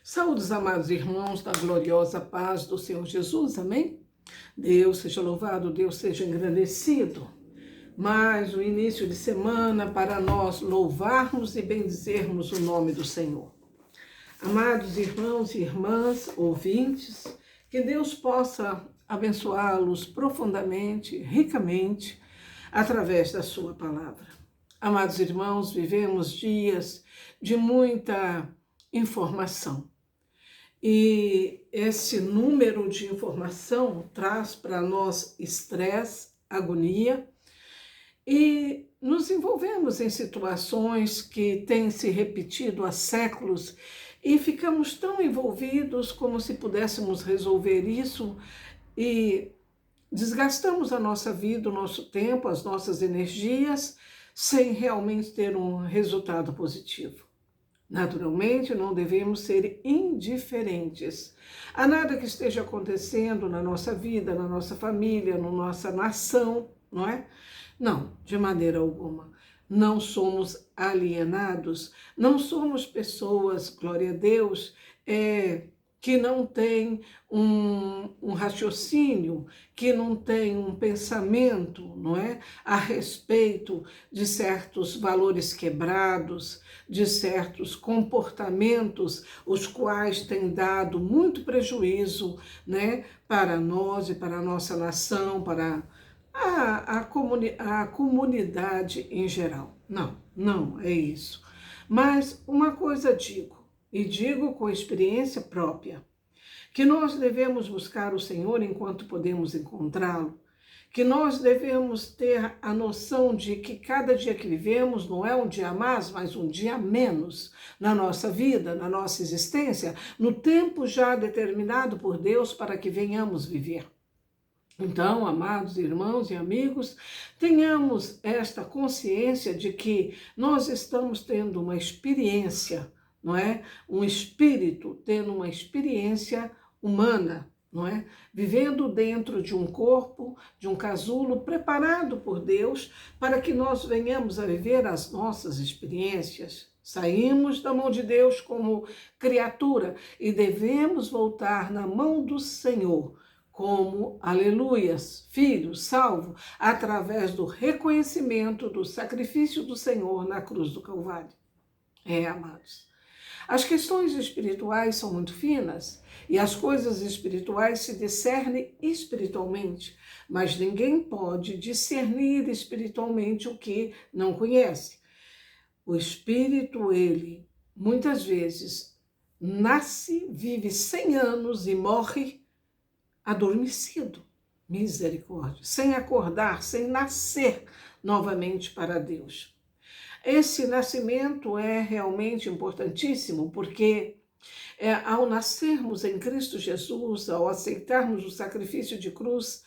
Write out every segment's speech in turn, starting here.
Saúdes, amados irmãos, da gloriosa paz do Senhor Jesus, amém? Deus seja louvado, Deus seja engrandecido. Mais um início de semana para nós louvarmos e bendizermos o nome do Senhor. Amados irmãos e irmãs, ouvintes, que Deus possa abençoá-los profundamente, ricamente, através da sua palavra. Amados irmãos, vivemos dias de muita informação. E esse número de informação traz para nós estresse, agonia, e nos envolvemos em situações que têm se repetido há séculos e ficamos tão envolvidos como se pudéssemos resolver isso e desgastamos a nossa vida, o nosso tempo, as nossas energias, sem realmente ter um resultado positivo. Naturalmente, não devemos ser indiferentes a nada que esteja acontecendo na nossa vida, na nossa família, na nossa nação, não é? Não, de maneira alguma. Não somos alienados, não somos pessoas, glória a Deus, que não têm um raciocínio, que não têm um pensamento, não é? A respeito de certos valores quebrados, de certos comportamentos, os quais têm dado muito prejuízo, né, para nós e para a nossa nação, para a comunidade em geral. Não é isso. Mas uma coisa digo, e digo com experiência própria, que nós devemos buscar o Senhor enquanto podemos encontrá-lo, que nós devemos ter a noção de que cada dia que vivemos não é um dia a mais, mas um dia a menos na nossa vida, na nossa existência, no tempo já determinado por Deus para que venhamos viver. Então, amados irmãos e amigos, tenhamos esta consciência de que nós estamos tendo uma experiência, não é? Um espírito tendo uma experiência humana, não é? Vivendo dentro de um corpo, de um casulo preparado por Deus para que nós venhamos a viver as nossas experiências. Saímos da mão de Deus como criatura e devemos voltar na mão do Senhor como, aleluias, filho, salvo, através do reconhecimento do sacrifício do Senhor na cruz do Calvário. Amados. As questões espirituais são muito finas e as coisas espirituais se discernem espiritualmente, mas ninguém pode discernir espiritualmente o que não conhece. O espírito, ele, muitas vezes, nasce, vive 100 anos e morre adormecido, misericórdia, sem acordar, sem nascer novamente para Deus. Esse nascimento é realmente importantíssimo, porque ao nascermos em Cristo Jesus, ao aceitarmos o sacrifício de cruz,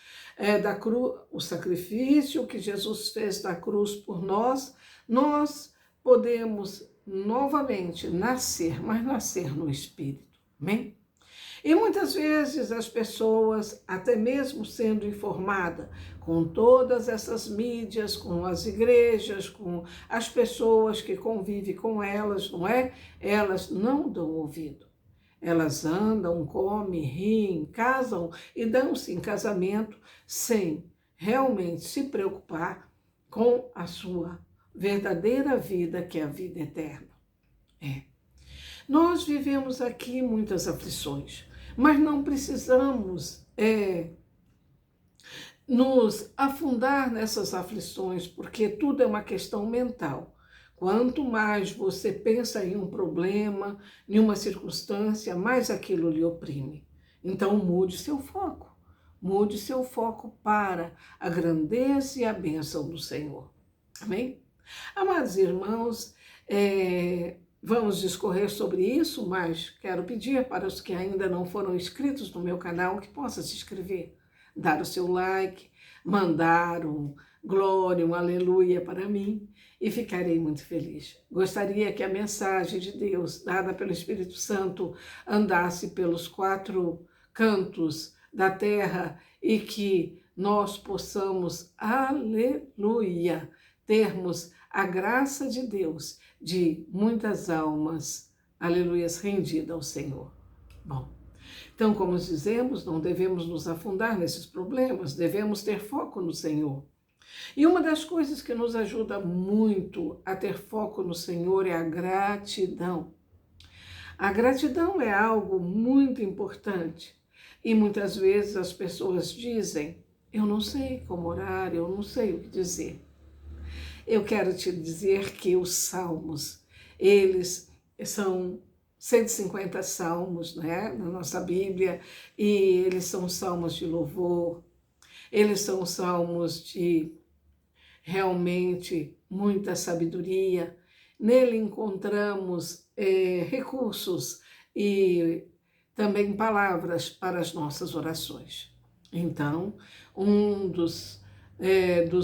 o sacrifício que Jesus fez da cruz por nós, nós podemos novamente nascer, mas nascer no Espírito. Amém? E muitas vezes as pessoas, até mesmo sendo informadas com todas essas mídias, com as igrejas, com as pessoas que convivem com elas, não é? Elas não dão ouvido. Elas andam, comem, riem, casam e dão-se em casamento sem realmente se preocupar com a sua verdadeira vida, que é a vida eterna. Nós vivemos aqui muitas aflições, mas não precisamos nos afundar nessas aflições, porque tudo é uma questão mental. Quanto mais você pensa em um problema, em uma circunstância, mais aquilo lhe oprime. Então mude seu foco. Mude seu foco para a grandeza e a bênção do Senhor. Amém? Amados irmãos, vamos discorrer sobre isso, mas quero pedir para os que ainda não foram inscritos no meu canal que possam se inscrever, dar o seu like, mandar um glória, um aleluia para mim e ficarei muito feliz. Gostaria que a mensagem de Deus, dada pelo Espírito Santo, andasse pelos 4 cantos da terra e que nós possamos, aleluia, termos a graça de Deus, de muitas almas aleluias, rendida ao Senhor. Bom, então, como dizemos, não devemos nos afundar nesses problemas, devemos ter foco no Senhor. E uma das coisas que nos ajuda muito a ter foco no Senhor é a gratidão. A gratidão é algo muito importante e muitas vezes as pessoas dizem: eu não sei como orar, eu não sei o que dizer. Eu quero te dizer que os salmos, eles são 150 salmos, né, na nossa Bíblia, e eles são salmos de louvor, eles são salmos de realmente muita sabedoria. Nele encontramos recursos e também palavras para as nossas orações. Então, um dos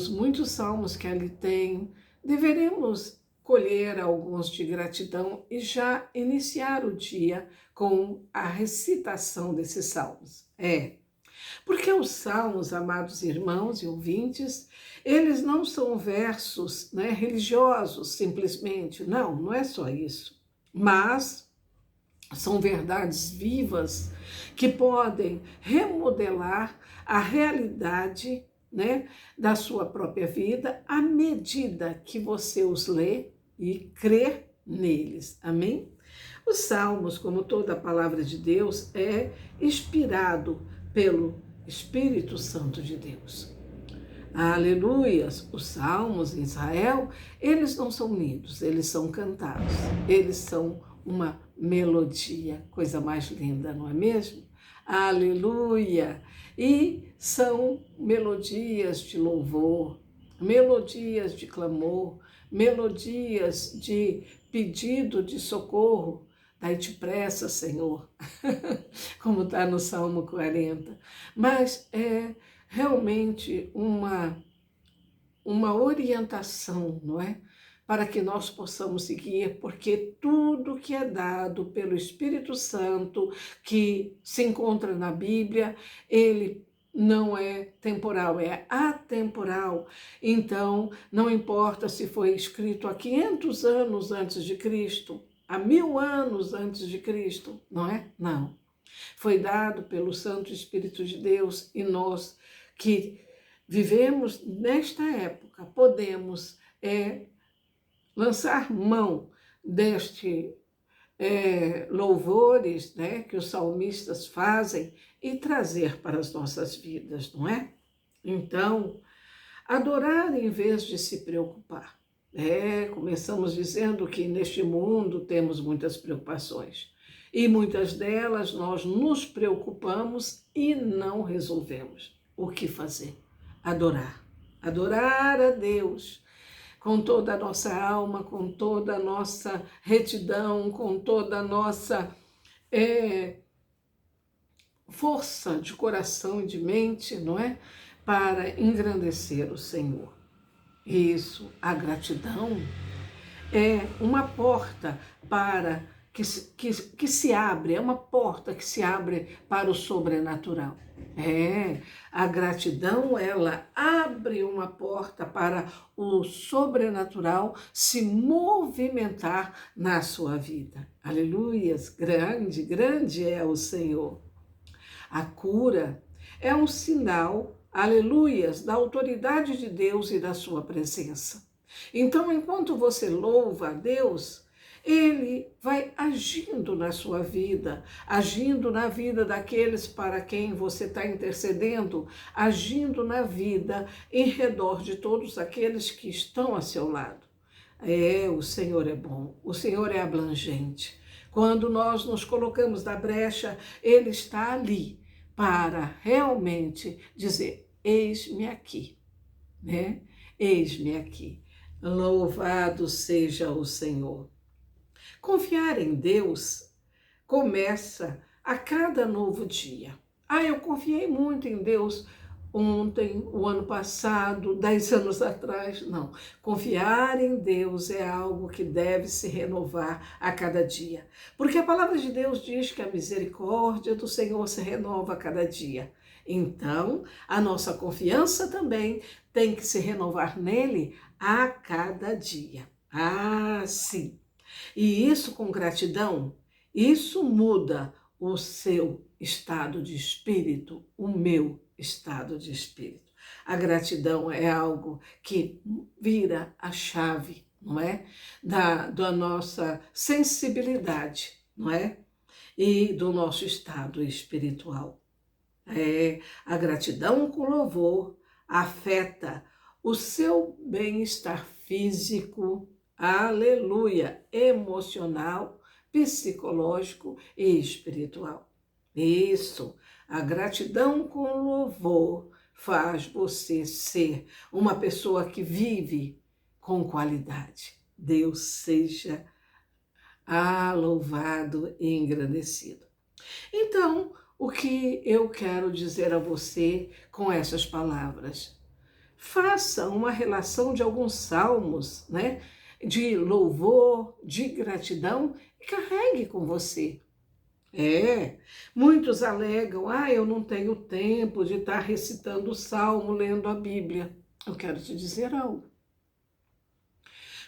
muitos salmos que ali tem, deveremos colher alguns de gratidão e já iniciar o dia com a recitação desses salmos. Porque os salmos, amados irmãos e ouvintes, eles não são versos, né, religiosos simplesmente, não é só isso, mas são verdades vivas que podem remodelar a realidade, né, da sua própria vida à medida que você os lê e crê neles. Amém? Os salmos, como toda a palavra de Deus, é inspirado pelo Espírito Santo de Deus. Aleluias! Os salmos em Israel, eles não são lidos, eles são cantados, eles são uma melodia, coisa mais linda, não é mesmo? Aleluia! E são melodias de louvor, melodias de clamor, melodias de pedido de socorro. Dai-te pressa, Senhor, como está no Salmo 40. Mas é realmente uma orientação, não é? Para que nós possamos seguir, porque tudo que é dado pelo Espírito Santo, que se encontra na Bíblia, ele não é temporal, é atemporal. Então, não importa se foi escrito há 500 anos antes de Cristo, há 1000 anos antes de Cristo, não é? Não. Foi dado pelo Santo Espírito de Deus e nós que vivemos nesta época podemos lançar mão deste louvores, né, que os salmistas fazem e trazer para as nossas vidas, não é? Então, adorar em vez de se preocupar. Começamos dizendo que neste mundo temos muitas preocupações e muitas delas nós nos preocupamos e não resolvemos. O que fazer? Adorar. Adorar a Deus com toda a nossa alma, com toda a nossa retidão, com toda a nossa força de coração e de mente, não é? Para engrandecer o Senhor. Isso, a gratidão é uma porta para que se abre, é uma porta que se abre para o sobrenatural. A gratidão, ela abre uma porta para o sobrenatural se movimentar na sua vida. Aleluias, grande, grande é o Senhor. A cura é um sinal, aleluias, da autoridade de Deus e da sua presença. Então, enquanto você louva a Deus, Ele vai agindo na sua vida, agindo na vida daqueles para quem você está intercedendo, agindo na vida em redor de todos aqueles que estão a seu lado. O Senhor é bom, o Senhor é abrangente. Quando nós nos colocamos na brecha, Ele está ali para realmente dizer: eis-me aqui, né? Eis-me aqui. Louvado seja o Senhor. Confiar em Deus começa a cada novo dia. Eu confiei muito em Deus ontem, o ano passado, 10 anos atrás. Não. Confiar em Deus é algo que deve se renovar a cada dia. Porque a palavra de Deus diz que a misericórdia do Senhor se renova a cada dia. Então, a nossa confiança também tem que se renovar nele a cada dia. Sim. E isso com gratidão, isso muda o seu estado de espírito, o meu estado de espírito. A gratidão é algo que vira a chave, não é? Da nossa sensibilidade, não é? E do nosso estado espiritual. A gratidão com louvor afeta o seu bem-estar físico, aleluia, emocional, psicológico e espiritual. Isso, a gratidão com louvor faz você ser uma pessoa que vive com qualidade. Deus seja louvado e engrandecido. Então, o que eu quero dizer a você com essas palavras? Faça uma relação de alguns salmos, né? De louvor, de gratidão e carregue com você. Muitos alegam, eu não tenho tempo de estar recitando o salmo, lendo a Bíblia. Eu quero te dizer algo.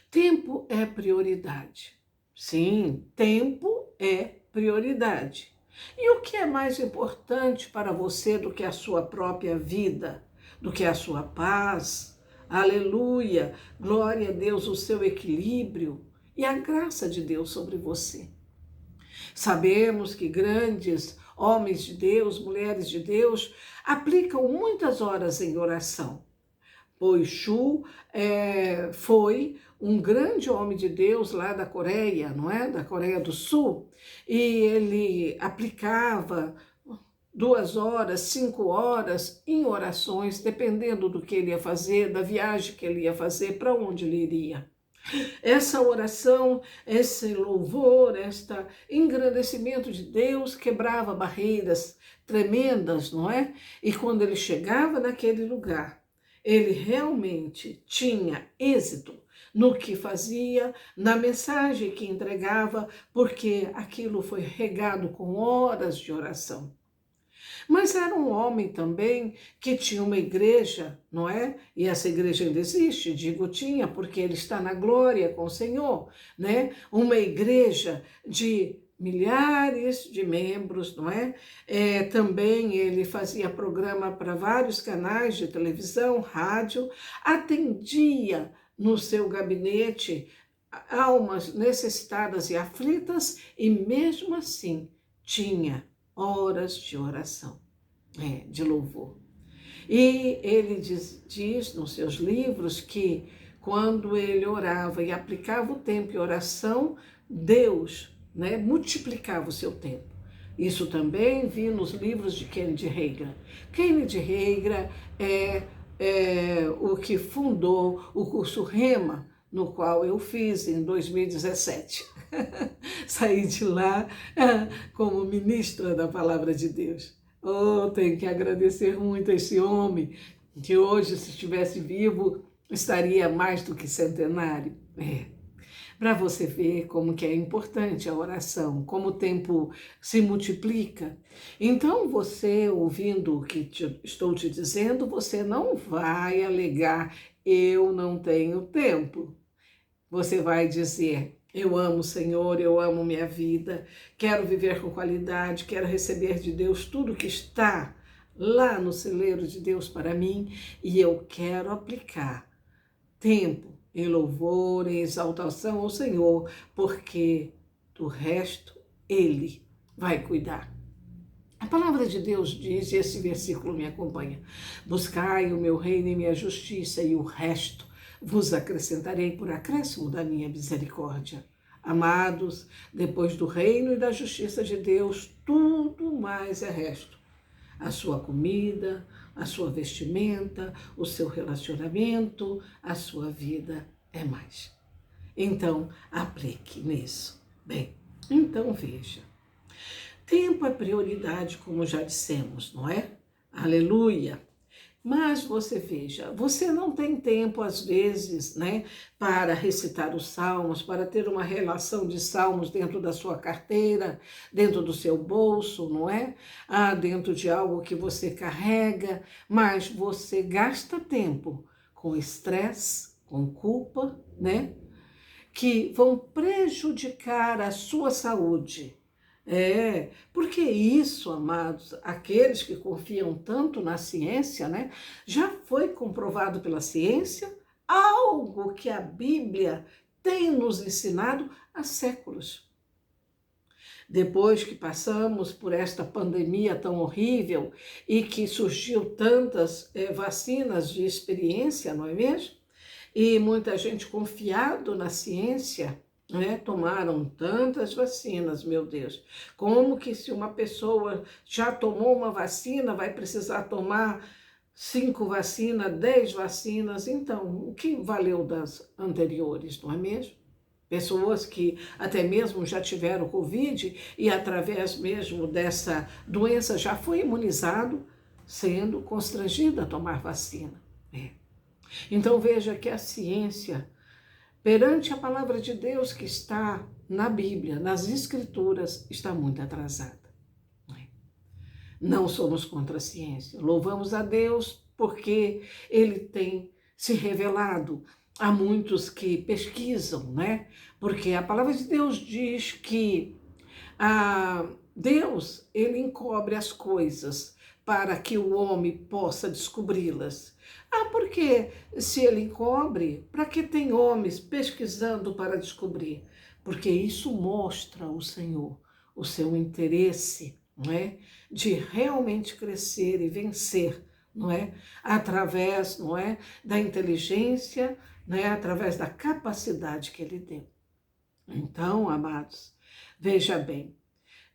Tempo é prioridade. Sim, tempo é prioridade. E o que é mais importante para você do que a sua própria vida, do que a sua paz? Aleluia! Glória a Deus, o seu equilíbrio e a graça de Deus sobre você. Sabemos que grandes homens de Deus, mulheres de Deus, aplicam muitas horas em oração. Pois Shu foi um grande homem de Deus lá da Coreia, não é? Da Coreia do Sul. E ele aplicava 2 horas, 5 horas em orações, dependendo do que ele ia fazer, da viagem que ele ia fazer, para onde ele iria. Essa oração, esse louvor, este engrandecimento de Deus quebrava barreiras tremendas, não é? E quando ele chegava naquele lugar, ele realmente tinha êxito no que fazia, na mensagem que entregava, porque aquilo foi regado com horas de oração. Mas era um homem também que tinha uma igreja, não é? E essa igreja ainda existe, digo tinha, porque ele está na glória com o Senhor, né? Uma igreja de milhares de membros, não é? Também ele fazia programa para vários canais de televisão, rádio, atendia no seu gabinete almas necessitadas e aflitas e mesmo assim tinha horas de oração, de louvor. E ele diz nos seus livros que quando ele orava e aplicava o tempo em oração, Deus multiplicava o seu tempo. Isso também vi nos livros de Kennedy Hagin. Kennedy Hagin é o que fundou o curso Rema, no qual eu fiz em 2017. Saí de lá como ministra da Palavra de Deus. Tenho que agradecer muito a esse homem, que hoje, se estivesse vivo, estaria mais do que centenário. Para você ver como que é importante a oração, como o tempo se multiplica. Então, você, ouvindo o que estou te dizendo, você não vai alegar, eu não tenho tempo. Você vai dizer, eu amo o Senhor, eu amo minha vida, quero viver com qualidade, quero receber de Deus tudo que está lá no celeiro de Deus para mim e eu quero aplicar tempo em louvor, em exaltação ao Senhor, porque do resto Ele vai cuidar. A palavra de Deus diz, e esse versículo me acompanha, buscai o meu reino e minha justiça e o resto vos acrescentarei por acréscimo da minha misericórdia. Amados, depois do reino e da justiça de Deus, tudo mais é resto. A sua comida, a sua vestimenta, o seu relacionamento, a sua vida é mais. Então, aplique nisso. Bem, então veja. Tempo é prioridade, como já dissemos, não é? Aleluia! Mas você veja, você não tem tempo às vezes, para recitar os salmos, para ter uma relação de salmos dentro da sua carteira, dentro do seu bolso, não é? Dentro de algo que você carrega, mas você gasta tempo com estresse, com culpa, que vão prejudicar a sua saúde. Porque isso, amados, aqueles que confiam tanto na ciência, né, já foi comprovado pela ciência, algo que a Bíblia tem nos ensinado há séculos. Depois que passamos por esta pandemia tão horrível e que surgiu tantas vacinas de experiência, não é mesmo? E muita gente confiado na ciência, né, tomaram tantas vacinas, meu Deus. Como que se uma pessoa já tomou uma vacina, vai precisar tomar 5 vacinas, 10 vacinas? Então, o que valeu das anteriores, não é mesmo? Pessoas que até mesmo já tiveram Covid e através mesmo dessa doença já foi imunizado, sendo constrangido a tomar vacina. Então veja que a ciência, perante a palavra de Deus que está na Bíblia, nas Escrituras, está muito atrasada. Não somos contra a ciência. Louvamos a Deus porque Ele tem se revelado a muitos que pesquisam, né? Porque a palavra de Deus diz que Deus, Ele encobre as coisas para que o homem possa descobri-las. Porque se Ele encobre, para que tem homens pesquisando para descobrir? Porque isso mostra o Senhor, o seu interesse, não é? De realmente crescer e vencer, não é? Através, não é? Da inteligência, né? Através da capacidade que Ele deu. Então, amados, veja bem,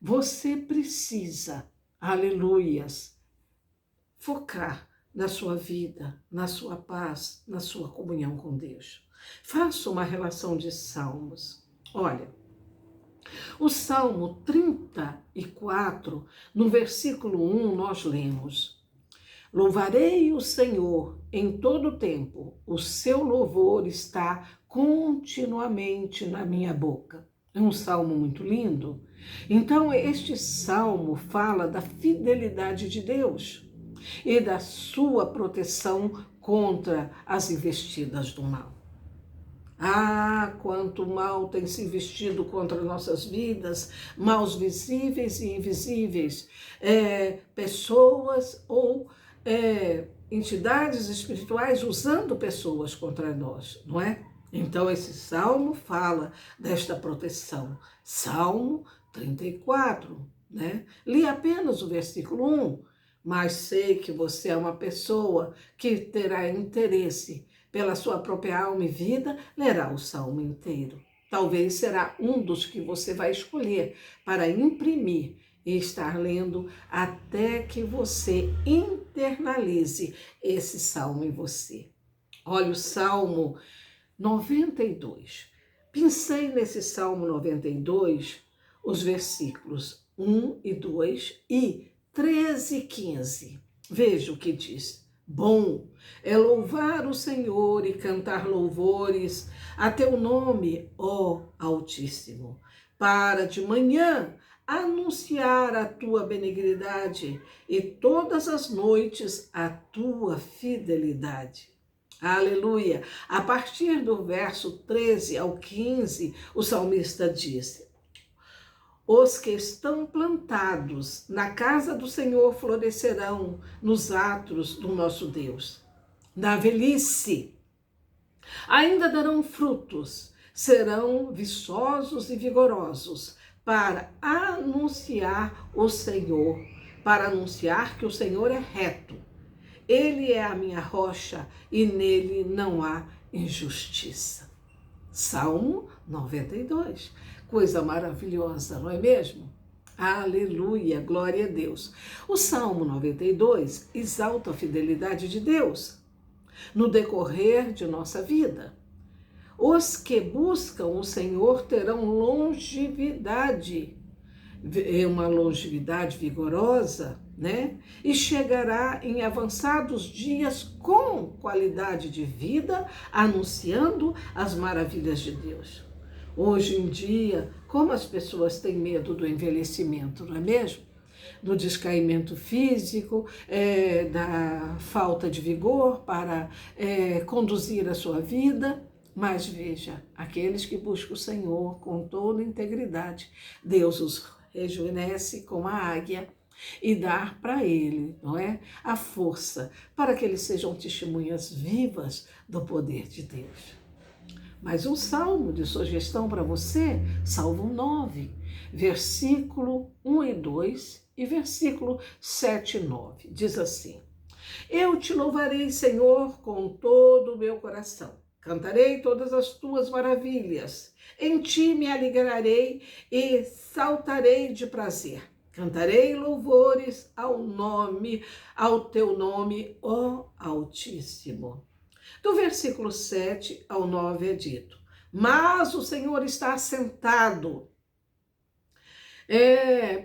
você precisa, aleluias, focar na sua vida, na sua paz, na sua comunhão com Deus. Faça uma relação de salmos. Olha, o Salmo 34, no versículo 1, nós lemos: Louvarei o Senhor em todo o tempo, o seu louvor está continuamente na minha boca. É um salmo muito lindo. Então, este salmo fala da fidelidade de Deus e da sua proteção contra as investidas do mal. Quanto mal tem se investido contra nossas vidas, maus visíveis e invisíveis, pessoas ou entidades espirituais usando pessoas contra nós, não é? Então esse salmo fala desta proteção. Salmo 34, né? Li apenas o versículo 1, mas sei que você é uma pessoa que terá interesse pela sua própria alma e vida, lerá o salmo inteiro. Talvez será um dos que você vai escolher para imprimir e estar lendo até que você internalize esse salmo em você. Olha o Salmo 92. Pensei nesse Salmo 92, os versículos 1 e 2 e 13 e 15. Veja o que diz. Bom é louvar o Senhor e cantar louvores a teu nome, ó Altíssimo, para de manhã anunciar a tua benignidade e todas as noites a tua fidelidade. Aleluia! A partir do verso 13 ao 15, o salmista disse: Os que estão plantados na casa do Senhor florescerão nos atos do nosso Deus. Na velhice, ainda darão frutos, serão viçosos e vigorosos, para anunciar o Senhor, para anunciar que o Senhor é reto. Ele é a minha rocha e nele não há injustiça. Salmo 92. Coisa maravilhosa, não é mesmo? Aleluia, glória a Deus. O Salmo 92 exalta a fidelidade de Deus no decorrer de nossa vida. Os que buscam o Senhor terão longevidade, uma longevidade vigorosa, né? E chegará em avançados dias com qualidade de vida, anunciando as maravilhas de Deus. Hoje em dia, como as pessoas têm medo do envelhecimento, não é mesmo? Do descaimento físico, da falta de vigor para conduzir a sua vida. Mas veja, aqueles que buscam o Senhor com toda integridade, Deus os rejuvenesce como a águia e dá para ele, não é, a força para que eles sejam testemunhas vivas do poder de Deus. Mas um salmo de sugestão para você, Salmo 9, versículo 1 e 2 e versículo 7 e 9, diz assim: Eu te louvarei, Senhor, com todo o meu coração. Cantarei todas as tuas maravilhas. Em ti me alegrarei e saltarei de prazer. Cantarei louvores ao teu nome, ó Altíssimo. Do versículo 7 ao 9 é dito: Mas o Senhor está assentado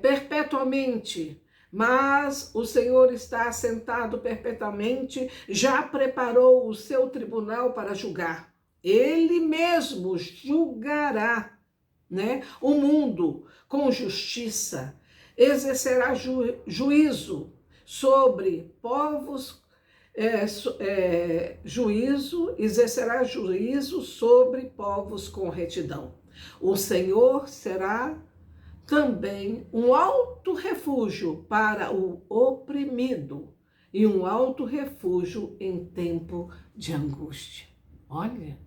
perpetuamente. Mas o Senhor está assentado perpetuamente, já preparou o seu tribunal para julgar. Ele mesmo julgará, né, o mundo com justiça, exercerá juízo sobre povos, exercerá juízo sobre povos com retidão. O Senhor será também um alto refúgio para o oprimido e um alto refúgio em tempo de angústia. Olha,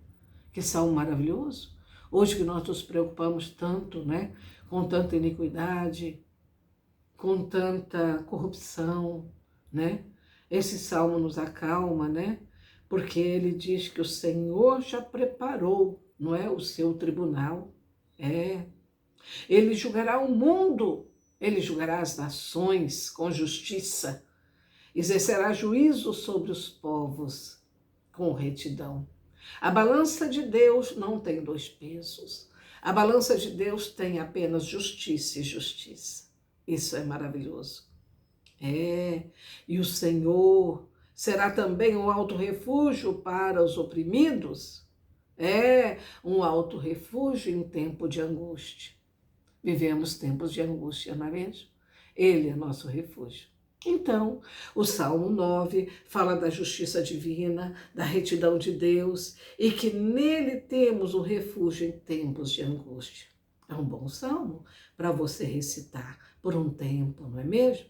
que salmo maravilhoso. Hoje que nós nos preocupamos tanto, né, com tanta iniquidade, com tanta corrupção, né? Esse salmo nos acalma, né? Porque ele diz que o Senhor já preparou, não é, o seu tribunal. Ele julgará o mundo, ele julgará as nações com justiça, exercerá juízo sobre os povos com retidão. A balança de Deus não tem dois pesos. A balança de Deus tem apenas justiça e justiça. Isso é maravilhoso. E o Senhor será também um alto refúgio para os oprimidos. Um alto refúgio em tempo de angústia. Vivemos tempos de angústia, não é mesmo? Ele é nosso refúgio. Então, o Salmo 9 fala da justiça divina, da retidão de Deus e que nele temos o refúgio em tempos de angústia. É um bom salmo para você recitar por um tempo, não é mesmo?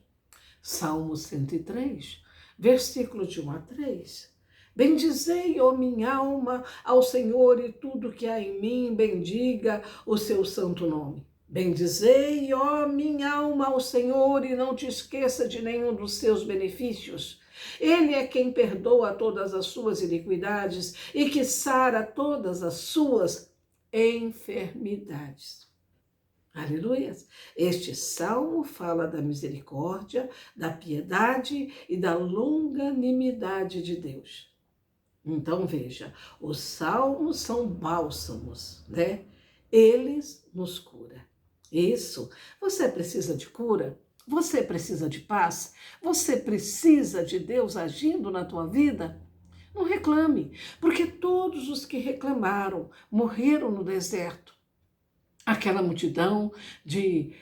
Salmo 103, versículo de 1 a 3. Bendizei, ó minha alma, ao Senhor, e tudo que há em mim, bendiga o seu santo nome. Bendizei, ó minha alma, ao Senhor, e não te esqueça de nenhum dos seus benefícios. Ele é quem perdoa todas as suas iniquidades e que sara todas as suas enfermidades. Aleluia! Este salmo fala da misericórdia, da piedade e da longanimidade de Deus. Então veja, os salmos são bálsamos, né? Eles nos curam. Isso, você precisa de cura? Você precisa de paz? Você precisa de Deus agindo na tua vida? Não reclame, porque todos os que reclamaram morreram no deserto. Aquela multidão de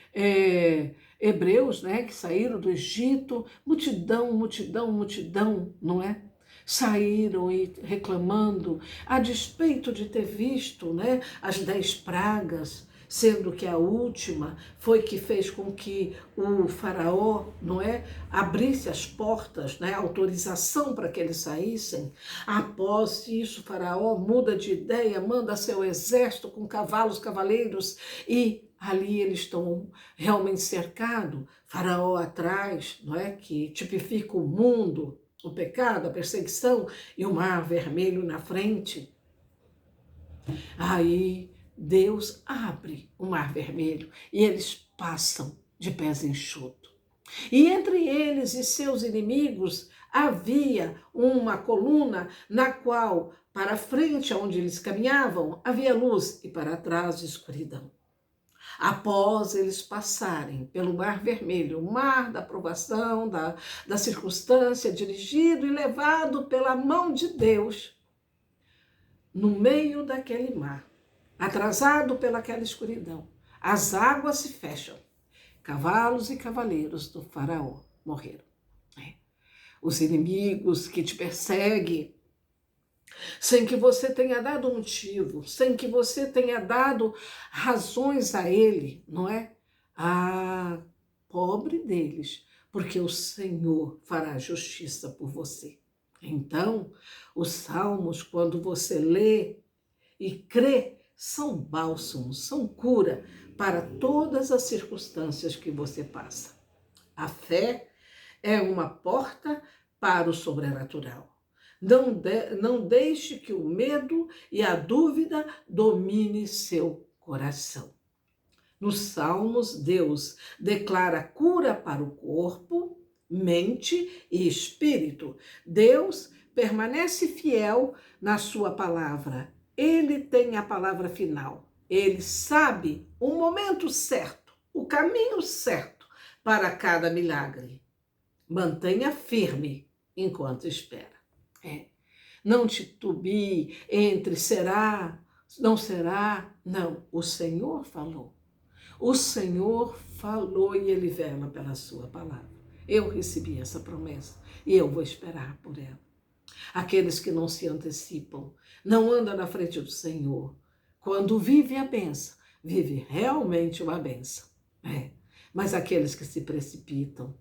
hebreus, né, que saíram do Egito, multidão, não é? Saíram e reclamando, a despeito de ter visto, né, as 10 pragas, sendo que a última foi que fez com que o faraó, não é, abrisse as portas, né, autorização para que eles saíssem. Após isso, o faraó muda de ideia, manda seu exército com cavalos, cavaleiros, e ali eles estão realmente cercados, faraó atrás, não é, que tipifica o mundo, o pecado, a perseguição, e o mar vermelho na frente. Aí Deus abre o mar vermelho e eles passam de pés enxutos. E entre eles e seus inimigos havia uma coluna na qual, para frente, onde eles caminhavam, havia luz e para trás escuridão. Após eles passarem pelo mar vermelho, o mar da provação, da circunstância, dirigido e levado pela mão de Deus, no meio daquele mar, atrasado pelaquela escuridão, as águas se fecham. Cavalos e cavaleiros do faraó morreram. Os inimigos que te perseguem, sem que você tenha dado motivo, sem que você tenha dado razões a ele, não é? Ah, pobre deles, porque o Senhor fará justiça por você. Então, os salmos, quando você lê e crê, são bálsamos, são cura para todas as circunstâncias que você passa. A fé é uma porta para o sobrenatural. Não deixe que o medo e a dúvida domine seu coração. Nos Salmos, Deus declara cura para o corpo, mente e espírito. Deus permanece fiel na sua palavra. Ele tem a palavra final. Ele sabe o momento certo, o caminho certo para cada milagre. Mantenha firme enquanto espera. Não titubie entre será, não será. Não, o Senhor falou. O Senhor falou e Ele vela pela sua palavra. Eu recebi essa promessa e eu vou esperar por ela. Aqueles que não se antecipam, não andam na frente do Senhor, quando vive a bênção, vive realmente uma bênção. Mas aqueles que se precipitam,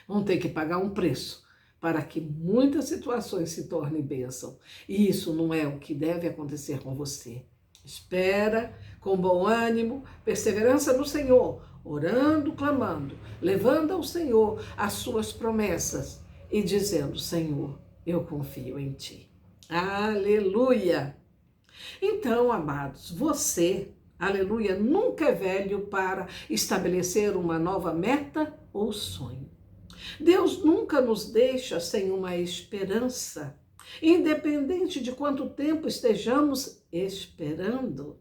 vão ter que pagar um preço para que muitas situações se tornem bênção. E isso não é o que deve acontecer com você. Espera com bom ânimo, perseverança no Senhor, orando, clamando, levando ao Senhor as suas promessas e dizendo: Senhor, eu confio em Ti. Aleluia! Então, amados, você, aleluia, nunca é velho para estabelecer uma nova meta ou sonho. Deus nunca nos deixa sem uma esperança, independente de quanto tempo estejamos esperando.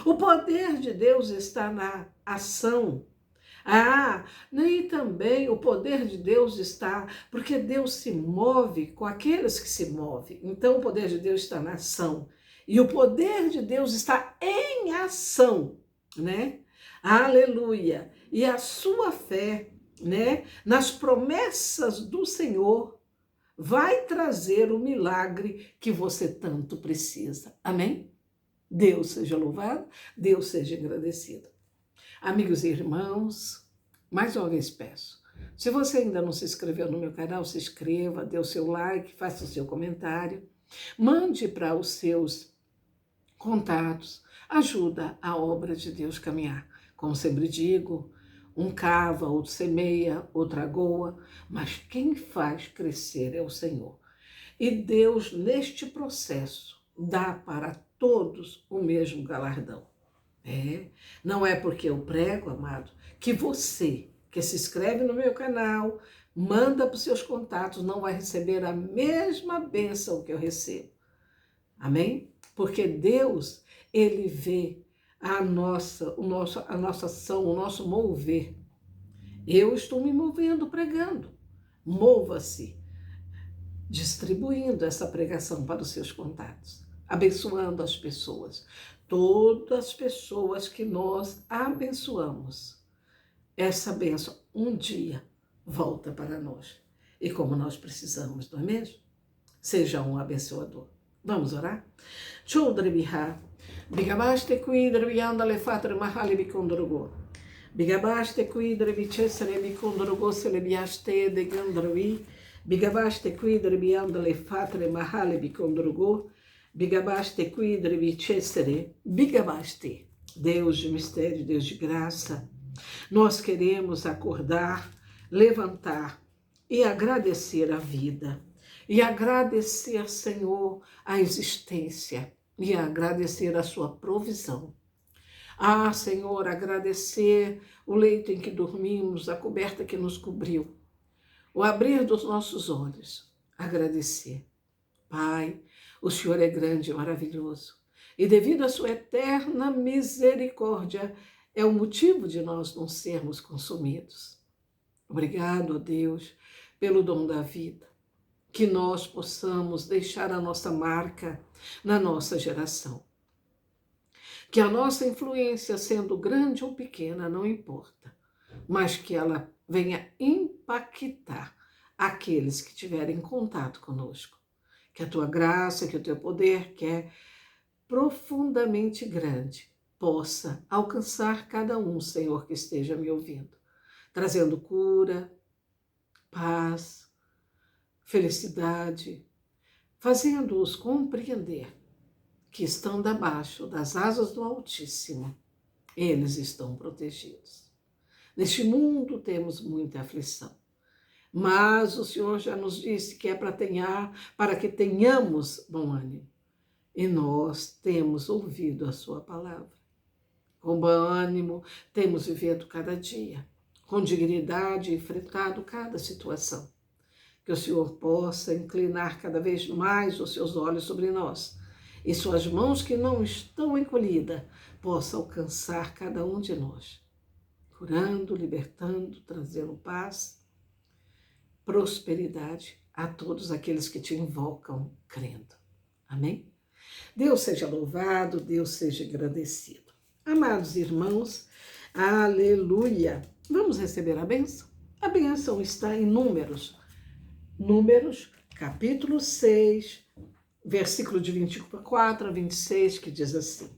O poder de Deus está na ação. E também o poder de Deus está, porque Deus se move com aqueles que se movem. Então o poder de Deus está na ação. E o poder de Deus está em ação, né? Aleluia! E a sua fé, né, nas promessas do Senhor vai trazer o milagre que você tanto precisa. Amém? Deus seja louvado, Deus seja agradecido. Amigos e irmãos, mais uma vez peço, se você ainda não se inscreveu no meu canal, se inscreva, dê o seu like, faça o seu comentário, mande para os seus contatos, ajuda a obra de Deus caminhar. Como sempre digo, um cava, outro semeia, outra agoa, mas quem faz crescer é o Senhor. E Deus, neste processo, dá para todos o mesmo galardão. Não é porque eu prego, amado, que você, que se inscreve no meu canal, manda para os seus contatos, não vai receber a mesma bênção que eu recebo. Amém? Porque Deus, Ele vê a nossa ação, o nosso mover. Eu estou me movendo pregando. Mova-se, distribuindo essa pregação para os seus contatos, abençoando as pessoas. Todas as pessoas que nós abençoamos, essa bênção um dia volta para nós. E como nós precisamos, não é mesmo? Seja um abençoador. Vamos orar? Chodrebiha, bigabaste cuidre bianda le fatre mahali bicondrogo. Bigabaste cuidre bicesare bicondrogo se le biaste de gandrovi. Bigabaste cuidre bianda le fatre mahali bicondrogo. Bigabaste cuidre bicesare. Bigabaste. Deus de mistério, Deus de graça. Nós queremos acordar, levantar e agradecer a vida. E agradecer, Senhor, a existência e agradecer a sua provisão. Senhor, agradecer o leito em que dormimos, a coberta que nos cobriu, o abrir dos nossos olhos, agradecer. Pai, o Senhor é grande e maravilhoso e devido à sua eterna misericórdia é o motivo de nós não sermos consumidos. Obrigado, ó Deus, pelo dom da vida. Que nós possamos deixar a nossa marca na nossa geração. Que a nossa influência, sendo grande ou pequena, não importa, mas que ela venha impactar aqueles que tiverem contato conosco. Que a tua graça, que o teu poder, que é profundamente grande, possa alcançar cada um, Senhor, que esteja me ouvindo, trazendo cura, paz, felicidade, fazendo-os compreender que estão debaixo das asas do Altíssimo. Eles estão protegidos. Neste mundo temos muita aflição, mas o Senhor já nos disse que é para que tenhamos bom ânimo. E nós temos ouvido a sua palavra. Com bom ânimo, temos vivido cada dia, com dignidade, enfrentado cada situação. Que o Senhor possa inclinar cada vez mais os seus olhos sobre nós, e suas mãos que não estão encolhidas possam alcançar cada um de nós, curando, libertando, trazendo paz, prosperidade a todos aqueles que te invocam crendo. Amém? Deus seja louvado, Deus seja agradecido. Amados irmãos, aleluia! Vamos receber a bênção? A bênção está em Números, capítulo 6, versículo de 24 a 26, que diz assim: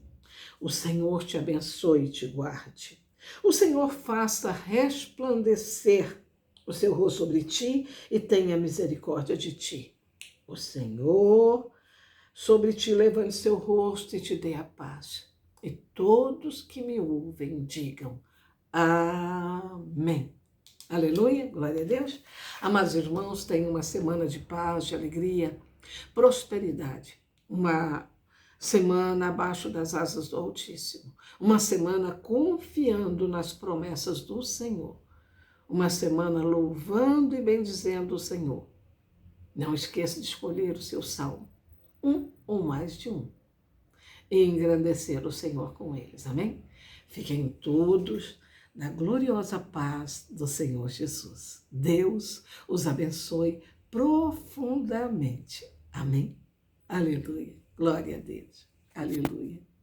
O Senhor te abençoe e te guarde. O Senhor faça resplandecer o seu rosto sobre ti e tenha misericórdia de ti. O Senhor sobre ti levante seu rosto e te dê a paz. E todos que me ouvem digam amém. Aleluia, glória a Deus. Amados irmãos, tenham uma semana de paz, de alegria, prosperidade. Uma semana abaixo das asas do Altíssimo. Uma semana confiando nas promessas do Senhor. Uma semana louvando e bendizendo o Senhor. Não esqueça de escolher o seu salmo, um ou mais de um, e engrandecer o Senhor com eles. Amém? Fiquem todos na gloriosa paz do Senhor Jesus. Deus os abençoe profundamente. Amém? Aleluia. Glória a Deus. Aleluia.